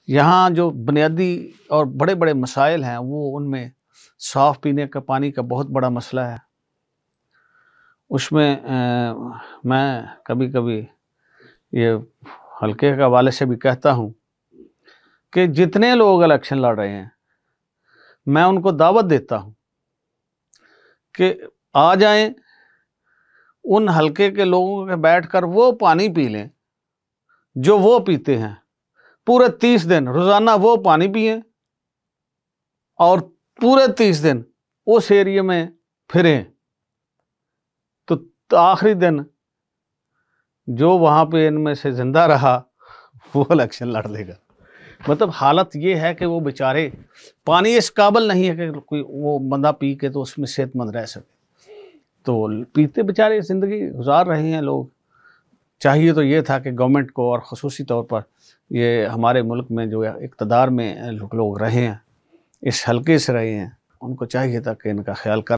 यहाँ जो बुनियादी और बड़े बड़े मसाइल हैं वो उनमें साफ़ पीने का पानी का बहुत बड़ा मसला है। उसमें मैं कभी-कभी ये हल्के के हवाले से भी कहता हूँ कि जितने लोग इलेक्शन लड़ रहे हैं, मैं उनको दावत देता हूँ कि आ जाएँ, उन हलके के लोगों के बैठकर वो पानी पी लें, जो वो पीते हैं। पूरे 30 दिन रोज़ाना वो पानी पिएँ और पूरे 30 दिन उस एरिया में फिरें। तो आखिरी दिन जो वहाँ पे इनमें से ज़िंदा रहा, वो इलेक्शन लड़ लेगा। मतलब हालत ये है कि वो बेचारे पानी इस काबिल नहीं है कि कोई वो बंदा पी के तो उसमें सेहतमंद रह सके। तो पीते बेचारे ज़िंदगी गुजार रहे हैं लोग। चाहिए तो ये था कि गवर्नमेंट को और ख़ुसूसी तौर पर ये हमारे मुल्क में जो इक़्तिदार में लोग रहे हैं, इस हलके से रहे हैं, उनको चाहिए था कि इनका ख़्याल कर